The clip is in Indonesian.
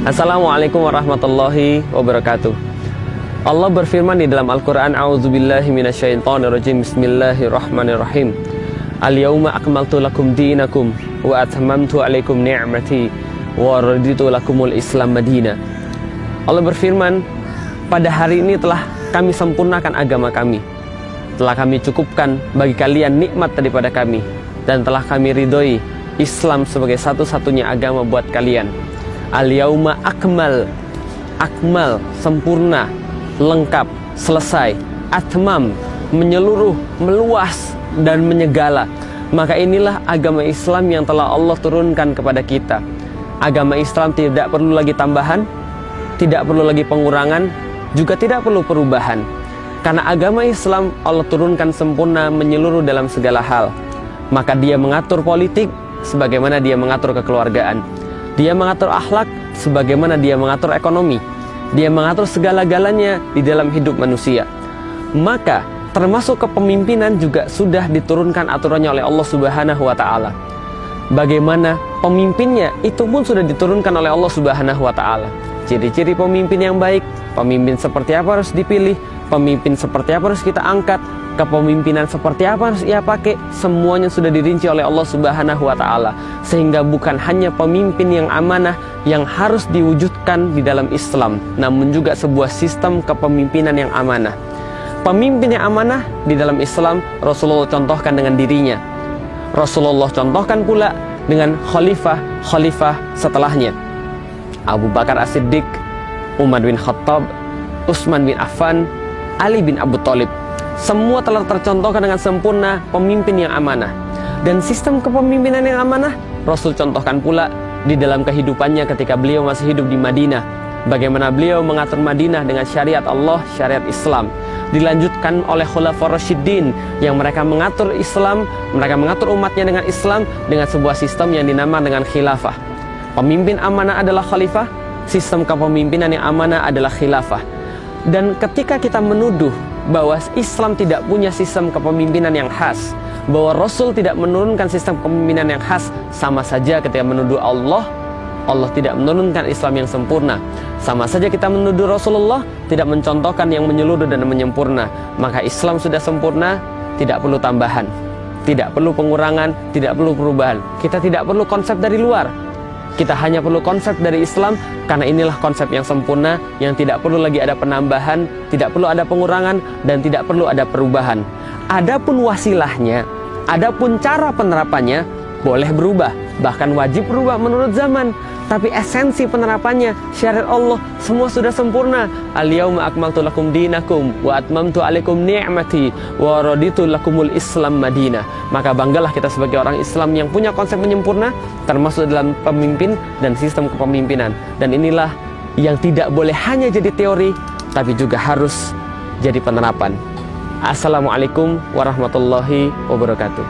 Assalamualaikum warahmatullahi wabarakatuh. Allah berfirman di dalam Al-Quran, A'udzubillahi minasyaitonirrajim, Bismillahirrahmanirrahim. Al-yawma akmaltu lakum dinakum wa atmamtu alaikum ni'mati wa raditu lakumul Islam madina. Allah berfirman, pada hari ini telah kami sempurnakan agama kami, telah kami cukupkan bagi kalian nikmat daripada kami, dan telah kami ridhoi Islam sebagai satu-satunya agama buat kalian. Al-yauma akmal, sempurna, lengkap, selesai. Atmam, menyeluruh, meluas, dan menyegala. Maka inilah agama Islam yang telah Allah turunkan kepada kita. Agama Islam tidak perlu lagi tambahan, tidak perlu lagi pengurangan, juga tidak perlu perubahan. Karena agama Islam Allah turunkan sempurna, menyeluruh dalam segala hal. Maka dia mengatur politik sebagaimana dia mengatur kekeluargaan. Dia mengatur akhlak sebagaimana dia mengatur ekonomi. Dia mengatur segala-galanya di dalam hidup manusia. Maka termasuk kepemimpinan juga sudah diturunkan aturannya oleh Allah Subhanahu wa taala. Bagaimana pemimpinnya itu pun sudah diturunkan oleh Allah Subhanahu wa taala. Ciri-ciri pemimpin yang baik, pemimpin seperti apa harus dipilih, pemimpin seperti apa harus kita angkat, kepemimpinan seperti apa harus ia pakai, semuanya sudah dirinci oleh Allah Subhanahu wa taala. Sehingga bukan hanya pemimpin yang amanah yang harus diwujudkan di dalam Islam, namun juga sebuah sistem kepemimpinan yang amanah. Pemimpin yang amanah di dalam Islam Rasulullah contohkan dengan dirinya. Rasulullah contohkan pula dengan khalifah setelahnya. Abu Bakar As-Siddiq, Umar bin Khattab, Utsman bin Affan, Ali bin Abu Thalib. Semua telah tercontohkan dengan sempurna pemimpin yang amanah. Dan sistem kepemimpinan yang amanah Rasul contohkan pula di dalam kehidupannya ketika beliau masih hidup di Madinah. Bagaimana beliau mengatur Madinah dengan syariat Allah, syariat Islam. Dilanjutkan oleh Khulafaur Rasyidin yang mereka mengatur Islam, mereka mengatur umatnya dengan Islam dengan sebuah sistem yang dinamakan dengan khilafah. Pemimpin amanah adalah khalifah, sistem kepemimpinan yang amanah adalah khilafah. Dan ketika kita menuduh bahwa Islam tidak punya sistem kepemimpinan yang khas, bahwa Rasul tidak menurunkan sistem kepemimpinan yang khas, sama saja ketika menuduh Allah tidak menurunkan Islam yang sempurna. Sama saja kita menuduh Rasulullah tidak mencontohkan yang menyeluruh dan menyempurna. Maka Islam sudah sempurna, tidak perlu tambahan, tidak perlu pengurangan, tidak perlu perubahan. Kita tidak perlu konsep dari luar. Kita hanya perlu konsep dari Islam, karena inilah konsep yang sempurna, yang tidak perlu lagi ada penambahan, tidak perlu ada pengurangan, dan tidak perlu ada perubahan. Adapun wasilahnya, adapun cara penerapannya boleh berubah, bahkan wajib berubah menurut zaman. Tapi esensi penerapannya, syariat Allah, semua sudah sempurna. Al-yawma akmaltu lakum dinakum wa atmamtu alaikum ni'mati wa raditu lakumul Islam madina. Maka banggalah kita sebagai orang Islam yang punya konsep menyempurna, termasuk dalam pemimpin dan sistem kepemimpinan. Dan inilah yang tidak boleh hanya jadi teori, tapi juga harus jadi penerapan. Assalamualaikum warahmatullahi wabarakatuh.